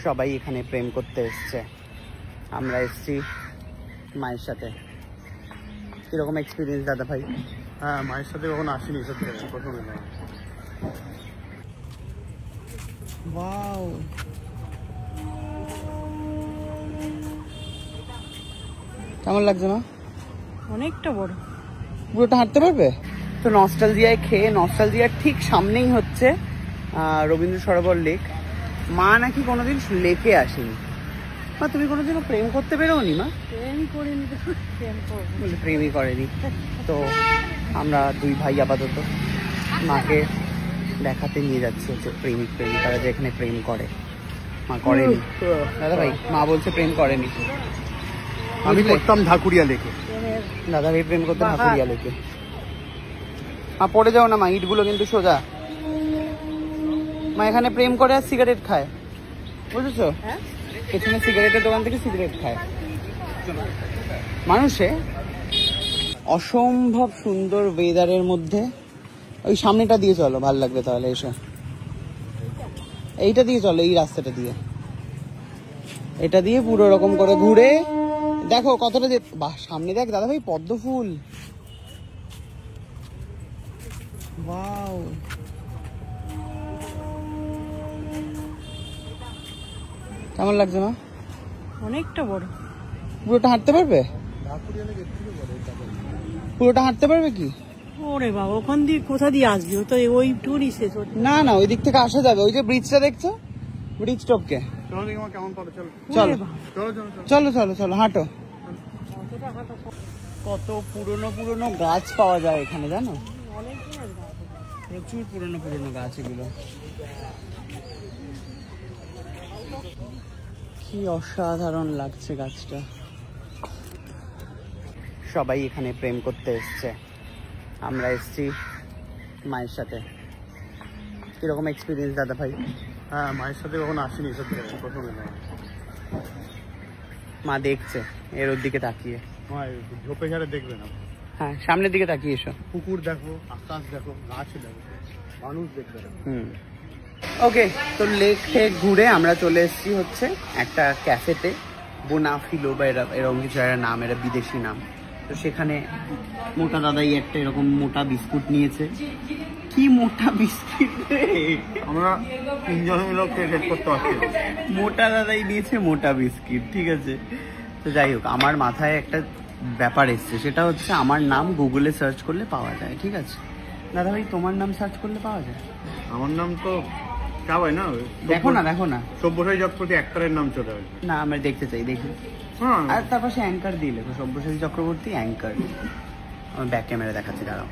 সবাই এখানে প্রেম করতে এসছে, আমরা এসছি মায়ের সাথে। কিরকম এক্সপিরিয়েন্স দাদা ভাই? হ্যাঁ, মায়ের সাথে কখনো আসিনি, সত্যি প্রথমে। ওয়াও, কেমন লাগছে মা? অনেকটা বড়, পুরোটা হাঁটতে পারবে তো? নস্টালজিয়ায় খেয়ে, নস্টালজিয়ার ঠিক সামনেই হচ্ছে রবীন্দ্র সরোবর লেক। মা নাকি কোনোদিন লেকে আসেনি। মা, তুমি কোনোদিনও প্রেম করতে বেরোনি মা? প্রেমই করিনি তো, প্রেম করবো? বলে প্রেমই করেনি। তো আমরা দুই ভাই আপাতত মাকে দেখাতে নিয়ে যাচ্ছি হচ্ছে প্রেমিক প্রেমিকারা যে এখানে প্রেম করে। মা করেনি দাদা ভাই, মা বলছে প্রেম করেনি। আমি করতাম ঢাকুরিয়া লেকে। দাদা ভাই প্রেম করতে ঢাকুরিয়া লেকে। মা পড়ে যাও না মা, ইটগুলো কিন্তু সোজা। মা এখানে প্রেম করে আর সিগারেট খায়, বুঝেছো? এখানে সিগারেটের দোকান থেকে সিগারেট খায় মানুষে। অসম্ভব সুন্দর ওয়েদারের মধ্যে ওই সামনেটা দিয়ে চলো, ভাল লাগবে তাহলে। এসো এইটা দিয়ে চলো, এই রাস্তাটা দিয়ে, এটা দিয়ে পুরো রকম করে ঘুরে দেখো কতটা যে, বাহ সামনে দেখ দাদা ভাই পদ্ম ফুল। ওয়াও, কেমন লাগছে মা? অনেকটা বড়। পুরোটা হাঁটতে পারবে? পুরোটা হাঁটতে পারবে কি? ওরে বাবা, ওখান দিয়ে কোথা দিয়ে আসবি? ও তো ওই টুরই শেষ। না না, ওই দিক থেকে আসা যাবে। ওই যে ব্রিজটা দেখছো, ব্রিজ টপকে চলো দেখি মা কেমন পারো। চলো চলো চলো চলো চলো চলো চলো হাঁটো। কত পুরনো পুরনো গাছ পাওয়া যায় এখানে, জানো? প্রচুর পুরনো পুরনো গাছ এগুলো। কি অসাধারণ লাগছে গাছটা। সবাই এখানে প্রেম করতে এসছে, আমরা এসছি মায়ের সাথে। কিরকম এক্সপিরিয়েন্স দাদা ভাই? হ্যাঁ, মায়ের সাথে কখনো আসিনি, সত্যি প্রথমে। মা দেখছে এর ওর দিকে তাকিয়ে। মা ঝোপে ঝাড়ে দেখবে না, হ্যাঁ সামনের দিকে তাকিয়ে এসো। পুকুর দেখো, আকাশ দেখো, গাছ দেখো, মানুষ দেখবে না। ওকে, তো লেক টেক ঘুরে আমরা চলে এসেছি হচ্ছে একটা ক্যাফেতে, বোনাফিলো বা এরকম কিছু একটা নাম, এটা বিদেশি নাম। তো সেখানে মোটা দাদাই একটা এরকম মোটা বিস্কুট নিয়েছে। কি মোটা বিস্কুট রে! আমরা তিনজন মিলে শেষ করতে পারছি। মোটা দাদাই নিয়েছে মোটা বিস্কিট, ঠিক আছে। তো যাই হোক, আমার মাথায় একটা ব্যাপার এসছে, সেটা হচ্ছে আমার নাম গুগলে সার্চ করলে পাওয়া যায়, ঠিক আছে দাদা ভাই? তোমার নাম সার্চ করলে পাওয়া যায়? আমার নাম তো চাওয়াই না, দেখো না দেখো না, সব্যসাচী চক্রবর্তী অ্যাক্টরের নাম চলে আসবে। না আমরা দেখতে চাই, দেখি। হ্যাঁ, আর তারপর সে অ্যাঙ্কার দিয়ে লেখো, সব্যসাচী চক্রবর্তী অ্যাঙ্কার। আমি ব্যাক ক্যামেরা দেখাচ্ছি, দাঁড়াও।